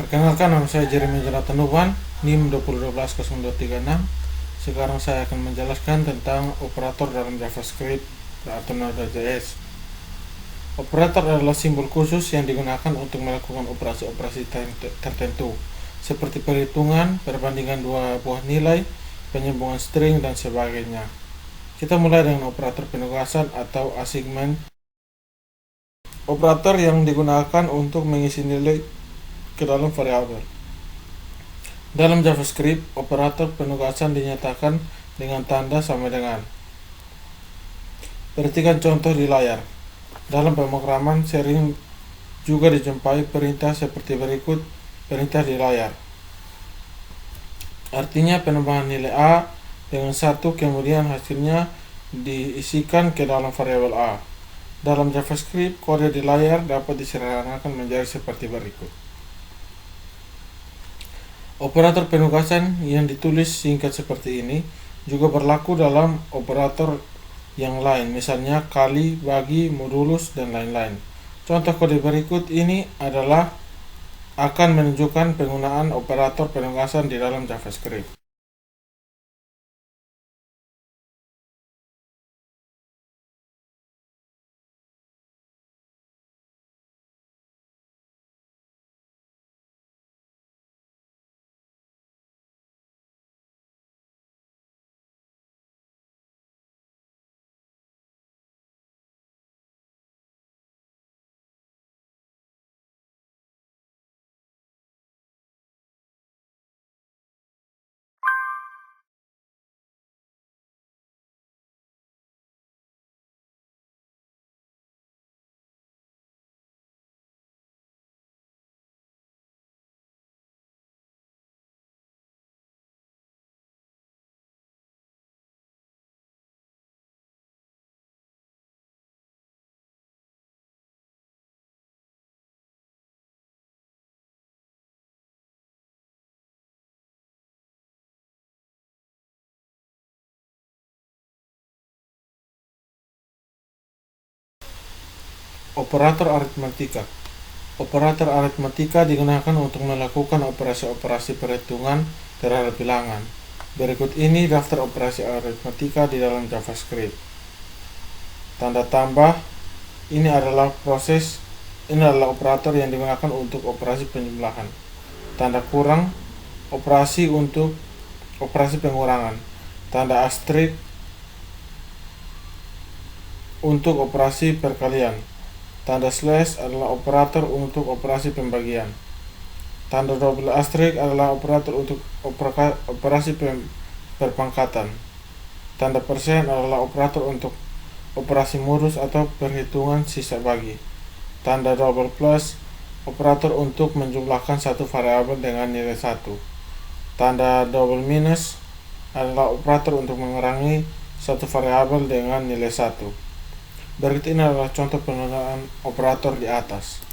Perkenalkan, nama saya Jeremy Jonathan Nuban, NIM 20120236. Sekarang saya akan menjelaskan tentang operator dalam JavaScript atau Node.js. Operator adalah simbol khusus yang digunakan untuk melakukan operasi-operasi tertentu, seperti perhitungan, perbandingan dua buah nilai, penyambungan string, dan sebagainya. Kita mulai dengan operator penugasan atau assignment. Operator yang digunakan untuk mengisi nilai ke dalam variabel. Dalam JavaScript, operator penugasan dinyatakan dengan tanda sama dengan. Perhatikan contoh di layar. Dalam pemrograman sering juga dijumpai perintah seperti berikut perintah di layar. Artinya penambahan nilai A dengan 1, kemudian hasilnya diisikan ke dalam variabel A. Dalam JavaScript, kode di layar dapat disederhanakan menjadi seperti berikut. Operator penugasan yang ditulis singkat seperti ini juga berlaku dalam operator yang lain, misalnya kali, bagi, modulus, dan lain-lain. Contoh kode berikut ini adalah akan menunjukkan penggunaan operator penugasan di dalam JavaScript. Operator aritmatika. Operator aritmatika digunakan untuk melakukan operasi-operasi perhitungan terhadap bilangan. Berikut ini daftar operasi aritmatika di dalam JavaScript. Tanda tambah ini adalah operator yang digunakan untuk operasi penjumlahan. Tanda kurang, operasi untuk operasi pengurangan. Tanda asterisk untuk operasi perkalian. Tanda slash adalah operator untuk operasi pembagian. Tanda double asterisk adalah operator untuk operasi perpangkatan. Tanda persen adalah operator untuk operasi modus atau perhitungan sisa bagi. Tanda double plus operator untuk menjumlahkan satu variabel dengan nilai 1. Tanda double minus adalah operator untuk mengurangi satu variabel dengan nilai 1. Berikut ini adalah contoh penggunaan operator di atas.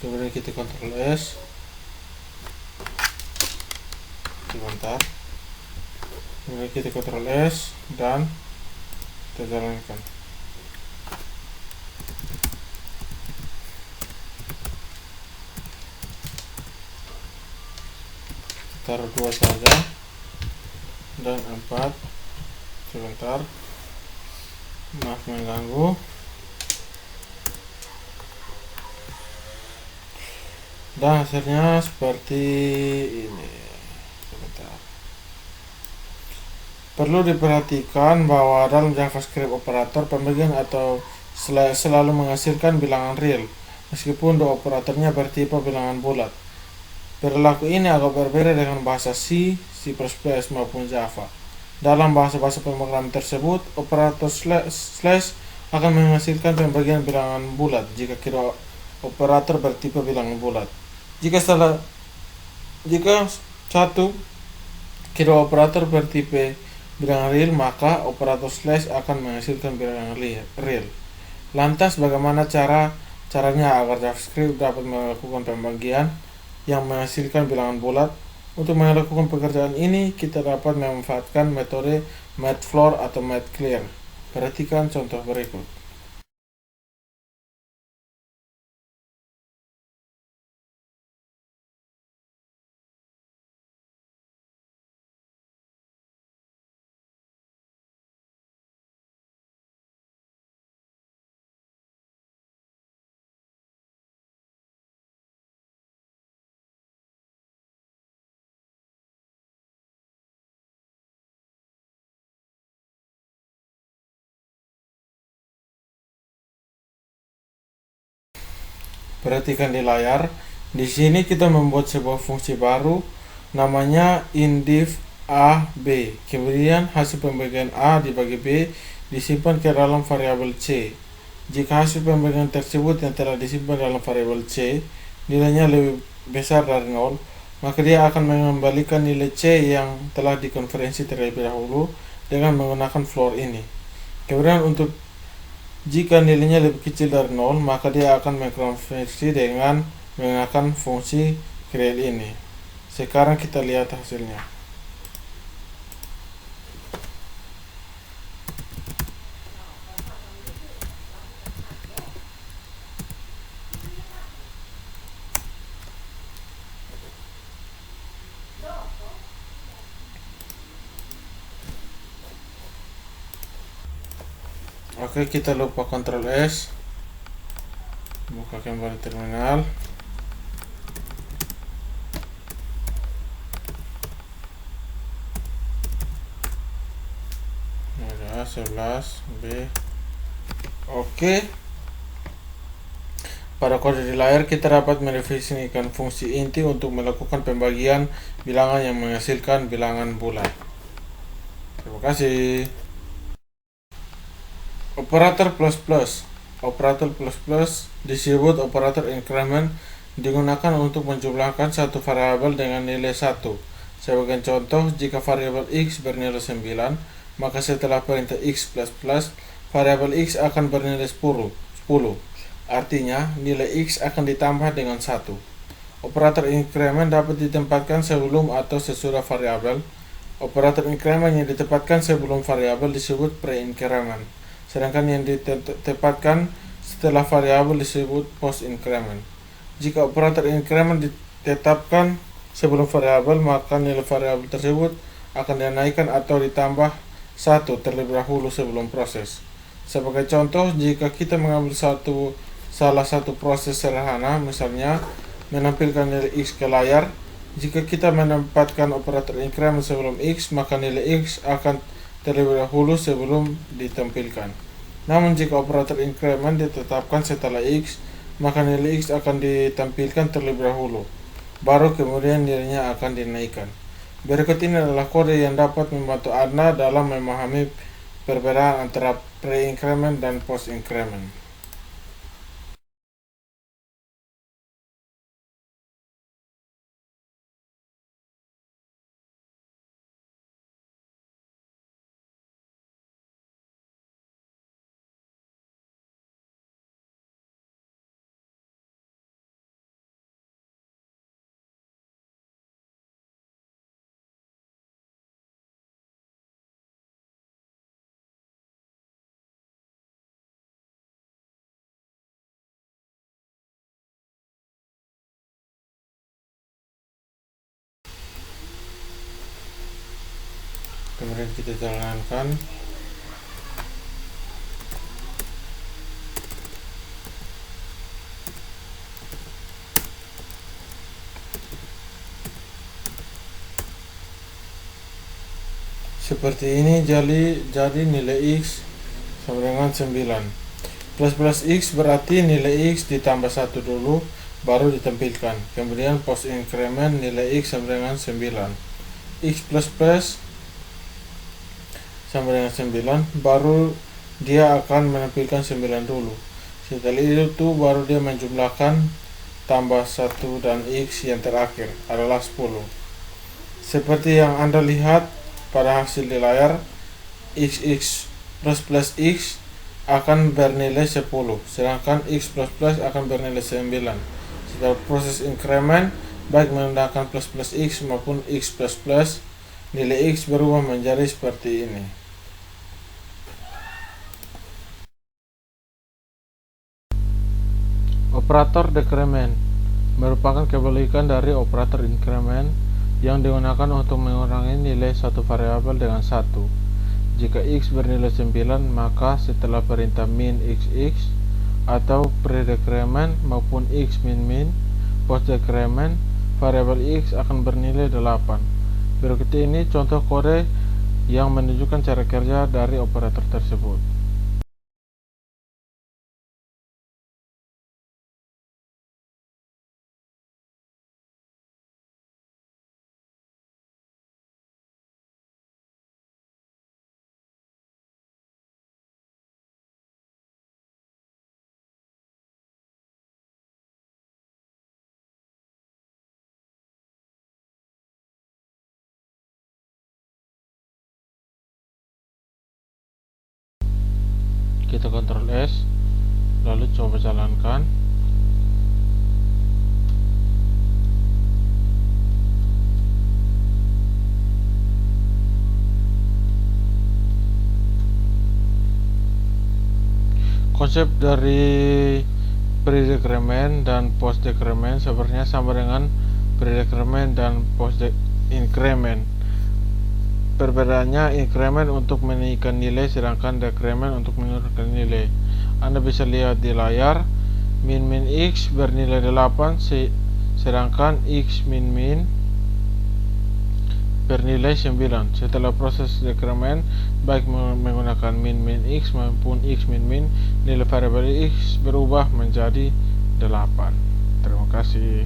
Kemudian kita Ctrl S. Sebentar. Kemudian kita Ctrl S dan kita jalankan. Taruh 2 saja dan 4. Sebentar, maaf mengganggu. Dan hasilnya seperti ini. Sebentar. Perlu diperhatikan bahwa dalam JavaScript operator pembagian atau selalu menghasilkan bilangan real, meskipun dua operatornya bertipe bilangan bulat. Perilaku ini agak berbeda dengan bahasa C, C++ maupun Java. Dalam bahasa-bahasa pemrograman tersebut, operator slash akan menghasilkan pembagian bilangan bulat jika kedua operator bertipe bilangan bulat. Jika satu kedua operator bertipe bilangan real, maka operator slash akan menghasilkan bilangan real. Lantas bagaimana caranya agar JavaScript dapat melakukan pembagian yang menghasilkan bilangan bulat? Untuk melakukan pekerjaan ini, kita dapat memanfaatkan metode mathfloor atau mathclear. Perhatikan contoh berikut. Perhatikan di layar. Di sini kita membuat sebuah fungsi baru namanya indiv a b. Kemudian hasil pembagian a dibagi b disimpan ke dalam variabel c. Jika hasil pembagian tersebut yang telah disimpan dalam variabel c nilainya lebih besar dari 0, maka dia akan mengembalikan nilai c yang telah dikonversi terlebih dahulu dengan menggunakan floor ini. Kemudian jika nilainya lebih kecil dari 0, maka dia akan mengkonversi dengan menggunakan fungsi create ini. Sekarang kita lihat hasilnya. Oke, kita lupa Ctrl S, buka kembali terminal. Ada 11B. Oke, pada kode di layar kita dapat mendefinisikan fungsi inti untuk melakukan pembagian bilangan yang menghasilkan bilangan bulat. Terima kasih. Operator plus. Operator plus disebut operator increment, digunakan untuk menjumlahkan satu variabel dengan nilai 1. Sebagai contoh, jika variabel x bernilai 9, maka setelah perintah x++, variabel x akan bernilai 10. Artinya, nilai x akan ditambah dengan 1. Operator increment dapat ditempatkan sebelum atau sesudah variabel. Operator increment yang ditempatkan sebelum variabel disebut pre-increment, sedangkan yang ditempatkan setelah variabel disebut post increment. Jika operator increment ditetapkan sebelum variabel, maka nilai variabel tersebut akan dinaikkan atau ditambah 1 terlebih dahulu sebelum proses. Sebagai contoh, jika kita mengambil salah satu proses sederhana, misalnya menampilkan nilai x ke layar, jika kita menempatkan operator increment sebelum x, maka nilai x akan terlebih dahulu sebelum ditampilkan. Namun jika operator increment ditetapkan setelah x, maka nilai x akan ditampilkan terlebih dahulu, baru kemudian nilainya akan dinaikkan. Berikut ini adalah kode yang dapat membantu Anda dalam memahami perbedaan antara pre-increment dan post-increment. Kemudian kita jalankan. Seperti ini, jadi nilai x sama dengan 9. Plus x berarti nilai x ditambah 1 dulu baru ditampilkan. Kemudian post increment nilai x sama dengan 9. X plus sama dengan 9, baru dia akan menampilkan 9 dulu. Setelah itu baru dia menjumlahkan tambah 1 dan X yang terakhir adalah 10. Seperti yang Anda lihat pada hasil di layar, X plus X akan bernilai 10, sedangkan X plus akan bernilai 9. Setelah proses increment, baik menggunakan plus X maupun X plus, nilai X berubah menjadi seperti ini. Operator decrement merupakan kebalikan dari operator increment yang digunakan untuk mengurangi nilai satu variabel dengan 1. Jika X bernilai 9, maka setelah perintah min XX atau pre-decrement maupun X min post-decrement, variabel X akan bernilai 8. Berikut ini contoh kode yang menunjukkan cara kerja dari operator tersebut. Kita Ctrl S, lalu coba jalankan. Konsep dari pre-decrement dan post-decrement sebenarnya sama dengan pre-decrement dan post-increment. Perbedaannya, increment untuk menaikkan nilai, sedangkan decrement untuk menurunkan nilai. Anda bisa lihat di layar, min X bernilai 8, sedangkan X min bernilai 9. Setelah proses decrement, baik menggunakan min X maupun X min, nilai variabel X berubah menjadi 8. Terima kasih.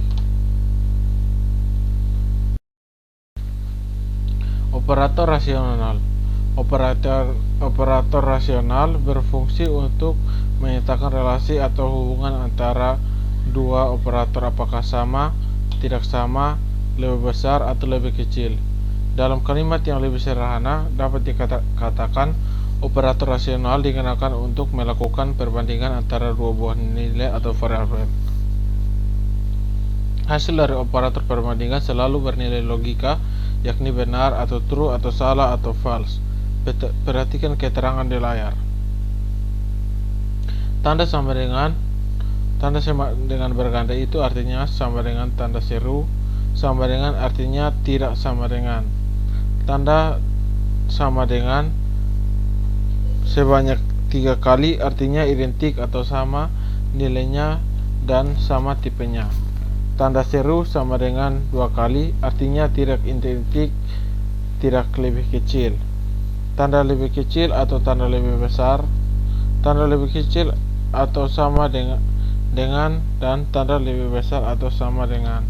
Operator rasional. Operator rasional berfungsi untuk menyatakan relasi atau hubungan antara dua operator, apakah sama, tidak sama, lebih besar atau lebih kecil. Dalam kalimat yang lebih sederhana, dapat dikatakan operator rasional digunakan untuk melakukan perbandingan antara dua buah nilai atau variabel. Hasil dari operator perbandingan selalu bernilai logika, yakni benar atau true atau salah atau false. Perhatikan keterangan di layar. Tanda sama dengan berganda itu artinya sama dengan tanda seru, sama dengan artinya tidak sama dengan. Tanda sama dengan sebanyak 3 kali artinya identik atau sama nilainya dan sama tipenya. Tanda seru sama dengan 2 kali artinya tidak identik, tidak lebih kecil. Tanda lebih kecil atau tanda lebih besar, tanda lebih kecil atau sama dengan dan tanda lebih besar atau sama dengan.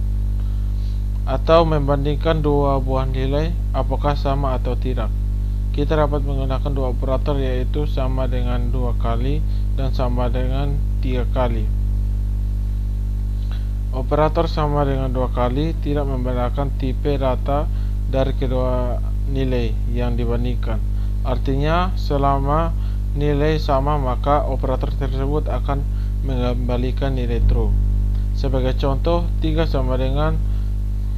Atau membandingkan dua buah nilai apakah sama atau tidak. Kita dapat menggunakan dua operator, yaitu sama dengan 2 kali dan sama dengan 3 kali. Operator sama dengan 2 kali tidak membedakan tipe data dari kedua nilai yang dibandingkan. Artinya, selama nilai sama maka operator tersebut akan mengembalikan nilai true. Sebagai contoh, 3 sama dengan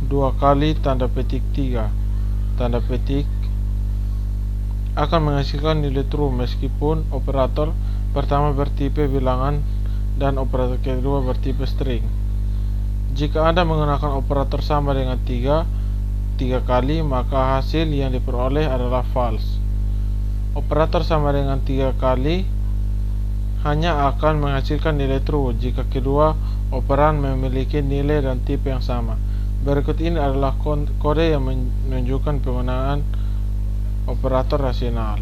2 kali tanda petik 3. Tanda petik akan menghasilkan nilai true meskipun operator pertama bertipe bilangan dan operator kedua bertipe string. Jika Anda menggunakan operator sama dengan 3 kali, maka hasil yang diperoleh adalah false. Operator sama dengan 3 kali hanya akan menghasilkan nilai true jika kedua operan memiliki nilai dan tipe yang sama. Berikut ini adalah kode yang menunjukkan penggunaan operator rasional.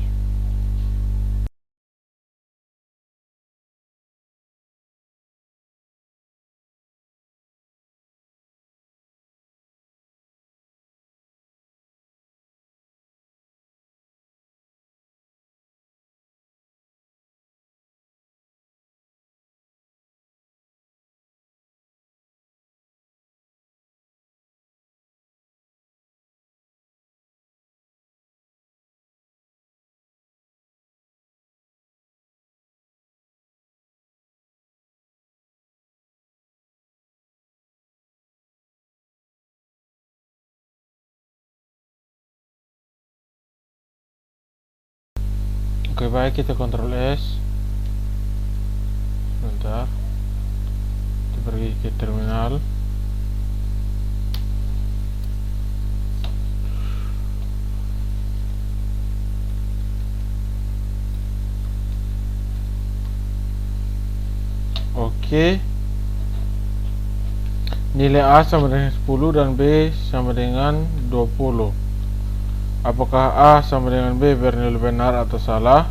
Oke, baik, kita Ctrl S. Sebentar, kita pergi ke terminal. Oke, nilai A sama dengan 10 dan B sama dengan 20. Apakah A sama dengan B bernilai benar atau salah?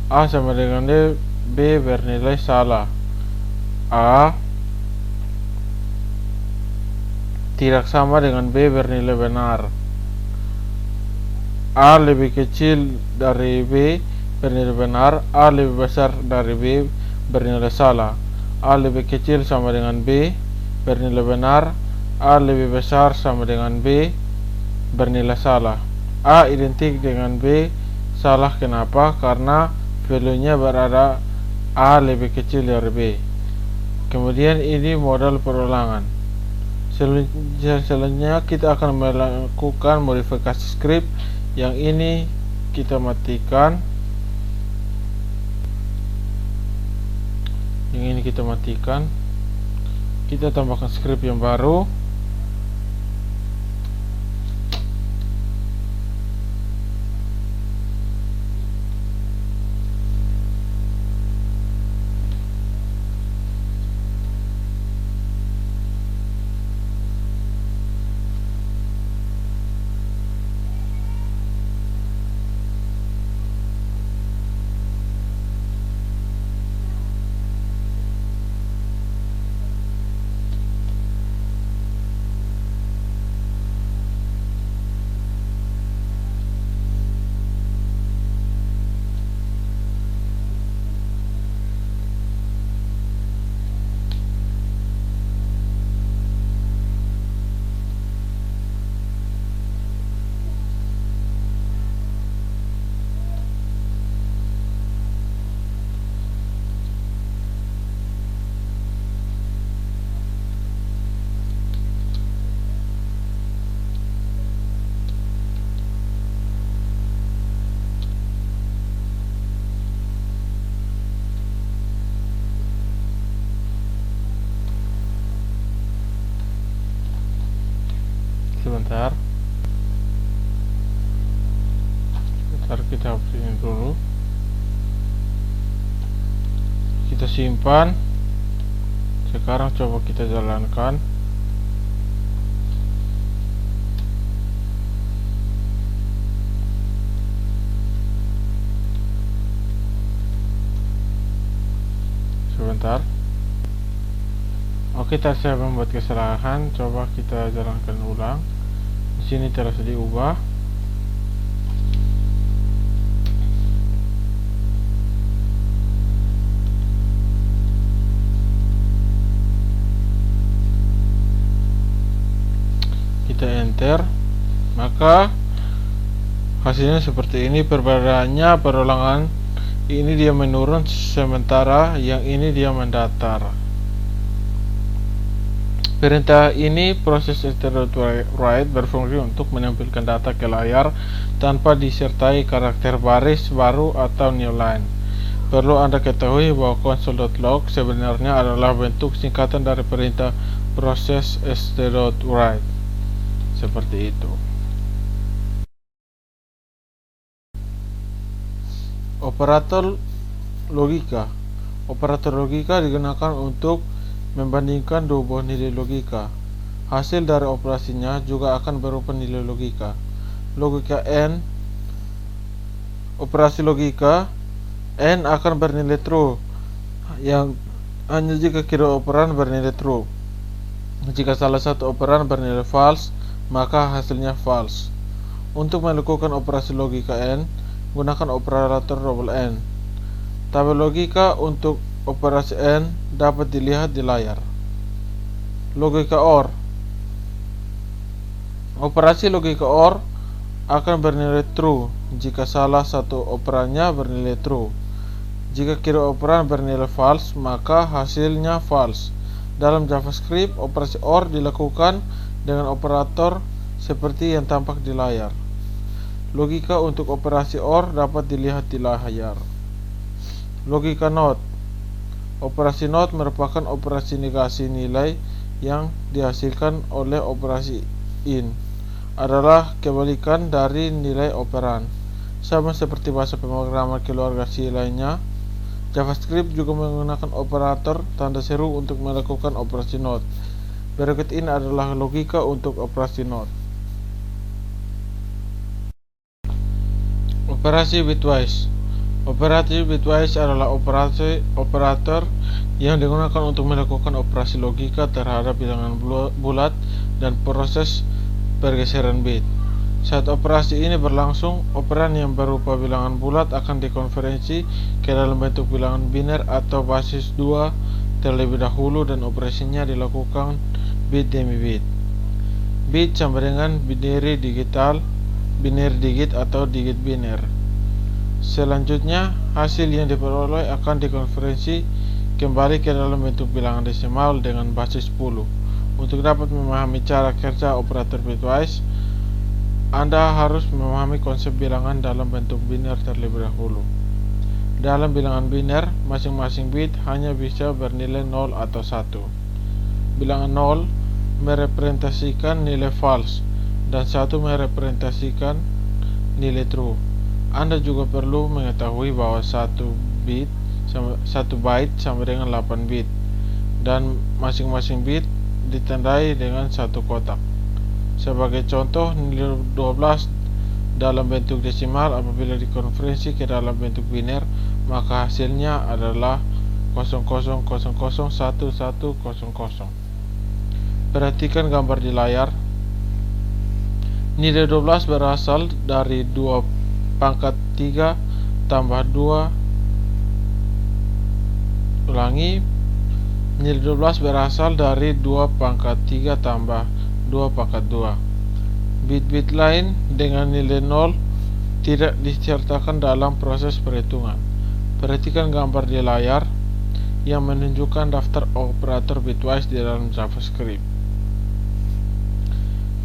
A sama dengan B bernilai salah. A tidak sama dengan B bernilai benar. A lebih kecil dari B bernilai benar. A lebih besar dari B bernilai salah. A lebih kecil sama dengan B bernilai benar. A lebih besar sama dengan B bernilai salah. A identik dengan B salah. Kenapa? Karena value-nya berada A lebih kecil dari B. Kemudian ini modal perulangan. Selanjutnya kita akan melakukan modifikasi script. Yang ini kita matikan. Yang ini kita matikan. Kita tambahkan script yang baru. Sebentar, kita hapus ini dulu. Kita simpan. Sekarang coba kita jalankan. Sebentar. Oke, tadi saya membuat kesalahan. Coba kita jalankan ulang. Di sini terus diubah. Kita enter, maka hasilnya seperti ini. Perbedaannya, perulangan ini dia menurun, sementara yang ini dia mendatar. Perintah ini, proses write, berfungsi untuk menampilkan data ke layar tanpa disertai karakter baris baru atau new line. Perlu Anda ketahui bahwa console.log sebenarnya adalah bentuk singkatan dari perintah proses write. Seperti itu. Operator logika. Operator logika digunakan untuk membandingkan dua buah nilai logika. Hasil dari operasinya juga akan berupa nilai logika. Logika N. Operasi logika N akan bernilai true yang hanya jika kedua operan bernilai true. Jika salah satu operan bernilai false, maka hasilnya false. Untuk melakukan operasi logika N, gunakan operator double N. Tabel logika untuk operasi N dapat dilihat di layar. Logika OR. Operasi logika OR akan bernilai true jika salah satu operannya bernilai true. Jika kedua operan bernilai false, maka hasilnya false. Dalam JavaScript, operasi OR dilakukan dengan operator seperti yang tampak di layar. Logika untuk operasi OR dapat dilihat di layar. Logika NOT. Operasi NOT merupakan operasi negasi nilai yang dihasilkan oleh operasi IN. Adalah kebalikan dari nilai operan. Sama seperti bahasa pemrograman keluarga C lainnya, JavaScript juga menggunakan operator tanda seru untuk melakukan operasi NOT. Berikut ini adalah logika untuk operasi NOT. Operasi bitwise. Operasi bitwise adalah operator yang digunakan untuk melakukan operasi logika terhadap bilangan bulat dan proses pergeseran bit. Saat operasi ini berlangsung, operan yang berupa bilangan bulat akan dikonversi ke dalam bentuk bilangan biner atau basis 2 terlebih dahulu, dan operasinya dilakukan bit demi bit. Bit sama dengan binary digit atau digit biner. Selanjutnya, hasil yang diperoleh akan dikonversi kembali ke dalam bentuk bilangan desimal dengan basis 10. Untuk dapat memahami cara kerja operator bitwise, Anda harus memahami konsep bilangan dalam bentuk biner terlebih dahulu. Dalam bilangan biner, masing-masing bit hanya bisa bernilai 0 atau 1. Bilangan 0 merepresentasikan nilai false dan 1 merepresentasikan nilai true. Anda juga perlu mengetahui bahwa 1 byte sama dengan 8 bit, dan masing-masing bit ditandai dengan satu kotak. Sebagai contoh, nilai 12 dalam bentuk desimal apabila dikonversi ke dalam bentuk biner, maka hasilnya adalah 00001100. Perhatikan gambar di layar. Nilai 12 berasal dari 2 pangkat 3 tambah 2. Nilai 12 berasal dari 2 pangkat 3 tambah 2 pangkat 2. Bit-bit lain dengan nilai 0 tidak disertakan dalam proses perhitungan. Perhatikan gambar di layar yang menunjukkan daftar operator bitwise di dalam JavaScript.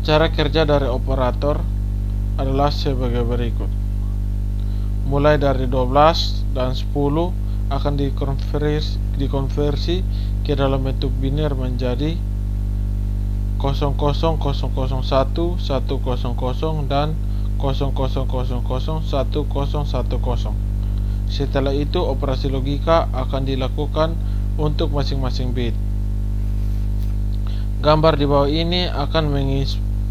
Cara kerja dari operator adalah sebagai berikut. Mulai dari 12 dan 10 akan dikonversi ke dalam bentuk biner menjadi 000001 100 dan 00001010. Setelah itu, operasi logika akan dilakukan untuk masing-masing bit. Gambar di bawah ini akan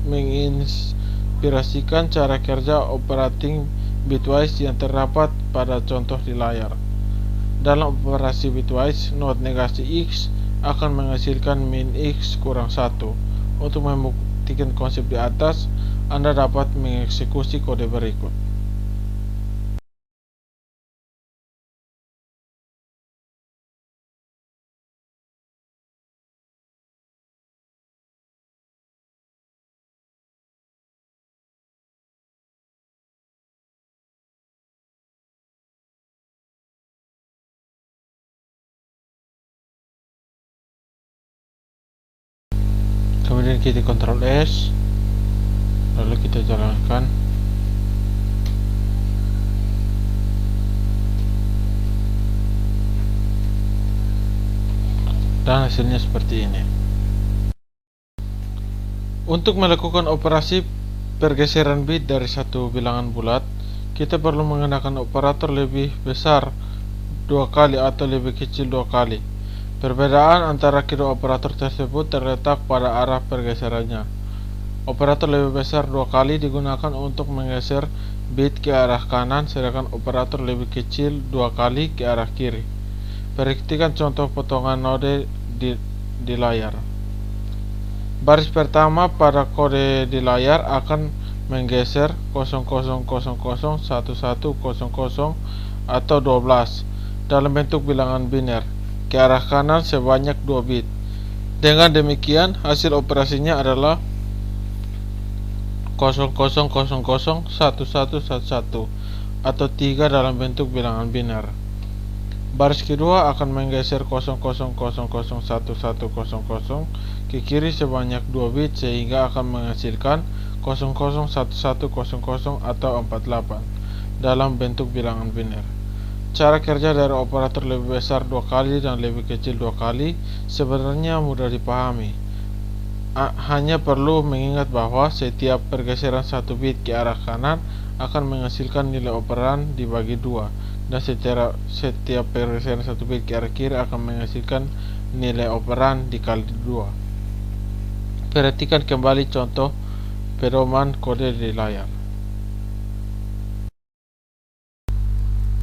menginspirasikan cara kerja operating bitwise yang terdapat pada contoh di layar. Dalam operasi bitwise, NOT negasi X akan menghasilkan min X kurang 1. Untuk membuktikan konsep di atas, Anda dapat mengeksekusi kode berikut. Kemudian kita Ctrl S, lalu kita jalankan. Dan hasilnya seperti ini. Untuk melakukan operasi pergeseran bit dari satu bilangan bulat, kita perlu menggunakan operator lebih besar 2 kali atau lebih kecil 2 kali. Perbedaan antara kedua operator tersebut terletak pada arah pergeserannya. Operator lebih besar 2 kali digunakan untuk menggeser bit ke arah kanan, sedangkan operator lebih kecil 2 kali ke arah kiri. Perhatikan contoh potongan node di layar. Baris pertama pada kode di layar akan menggeser 00001100 atau 12 dalam bentuk bilangan biner ke arah kanan sebanyak 2 bit. Dengan demikian, hasil operasinya adalah 00001111 atau 3 dalam bentuk bilangan biner. Baris kedua akan menggeser 00001100 ke kiri sebanyak 2 bit sehingga akan menghasilkan 001100 atau 48 dalam bentuk bilangan biner. Cara kerja dari operator lebih besar 2 kali dan lebih kecil 2 kali sebenarnya mudah dipahami. Hanya perlu mengingat bahwa setiap pergeseran 1 bit ke arah kanan akan menghasilkan nilai operan dibagi 2, dan setiap pergeseran 1 bit ke arah kiri akan menghasilkan nilai operan dikali 2. Perhatikan kembali contoh pedoman kode di layar.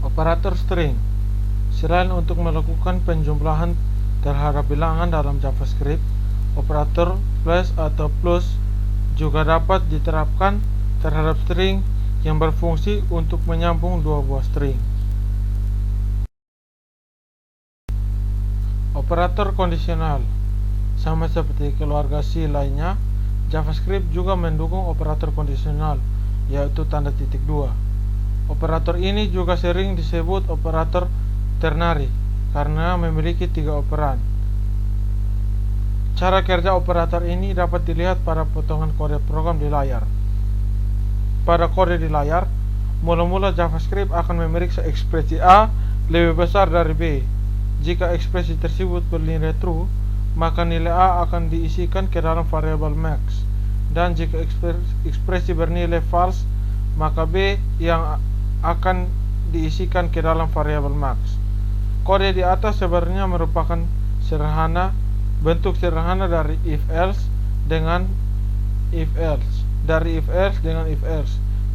Operator string. Selain untuk melakukan penjumlahan terhadap bilangan dalam JavaScript, operator plus atau plus juga dapat diterapkan terhadap string yang berfungsi untuk menyambung dua buah string. Operator kondisional. Sama seperti keluarga C lainnya, JavaScript juga mendukung operator kondisional, yaitu tanda titik 2. Operator ini juga sering disebut operator ternary karena memiliki 3 operan. Cara kerja operator ini dapat dilihat pada potongan kode program di layar. Pada kode di layar, mula-mula JavaScript akan memeriksa ekspresi A lebih besar dari B. Jika ekspresi tersebut bernilai true, maka nilai A akan diisikan ke dalam variabel max. Dan jika ekspresi bernilai false, maka B yang akan diisikan ke dalam variabel max. Kode di atas sebenarnya merupakan bentuk sederhana dari if else dengan if else,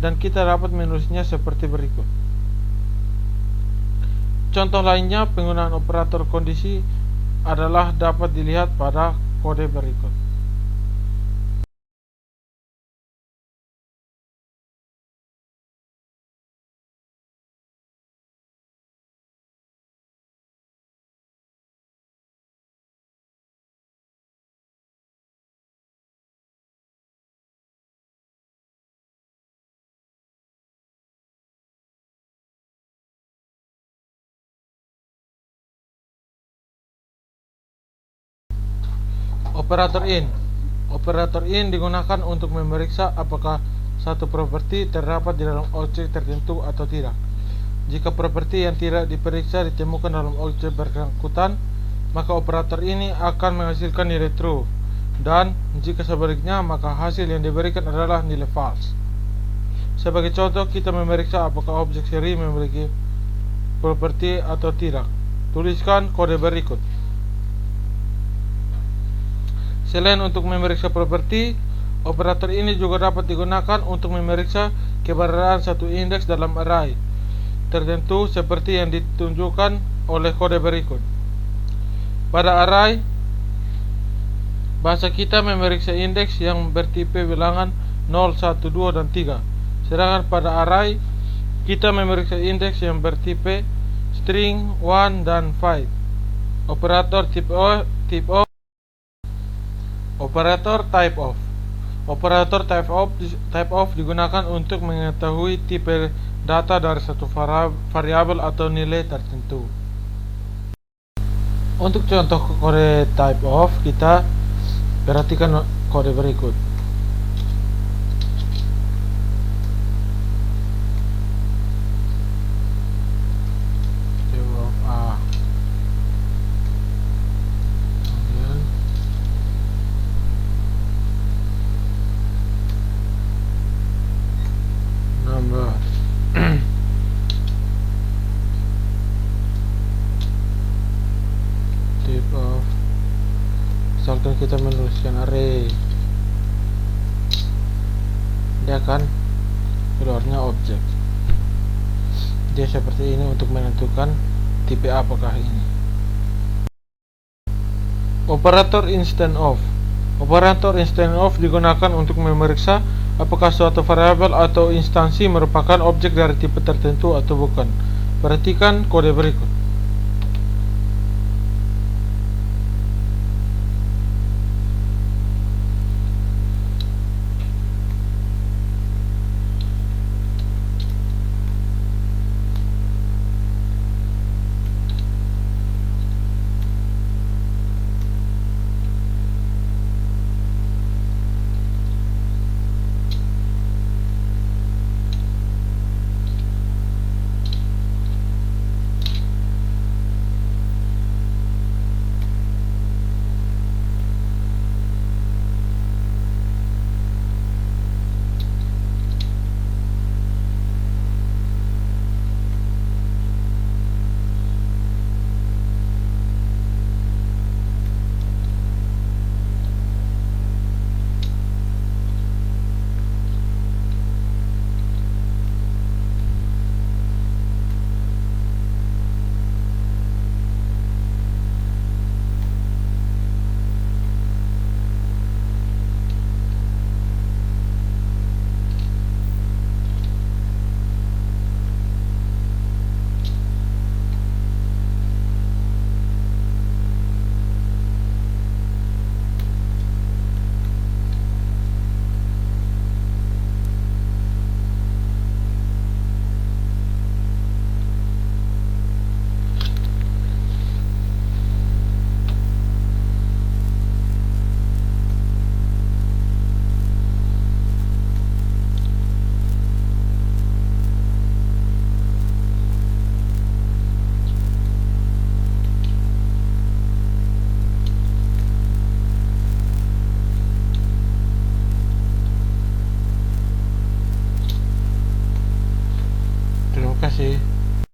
dan kita dapat menulisnya seperti berikut. Contoh lainnya penggunaan operator kondisi adalah dapat dilihat pada kode berikut. Operator in. Operator in digunakan untuk memeriksa apakah satu properti terdapat di dalam objek tertentu atau tidak. Jika properti yang tidak diperiksa ditemukan dalam objek bersangkutan, maka operator ini akan menghasilkan nilai true, dan jika sebaliknya, maka hasil yang diberikan adalah nilai false. Sebagai contoh, kita memeriksa apakah objek seri memiliki properti atau tidak. Tuliskan kode berikut. Selain untuk memeriksa properti, operator ini juga dapat digunakan untuk memeriksa keberadaan satu indeks dalam array tertentu seperti yang ditunjukkan oleh kode berikut. Pada array, bahasa kita memeriksa indeks yang bertipe bilangan 0, 1, 2, dan 3. Sedangkan pada array, kita memeriksa indeks yang bertipe string, 1, dan 5. Operator type of digunakan untuk mengetahui tipe data dari satu variabel atau nilai tertentu. Untuk contoh kode type of, kita perhatikan kode berikut. Misalkan kita menuliskan array, dia akan keluarnya objek. Dia seperti ini untuk menentukan tipe apakah ini. Operator instant of. Operator instant of digunakan untuk memeriksa apakah suatu variabel atau instansi merupakan objek dari tipe tertentu atau bukan. Perhatikan kode berikut.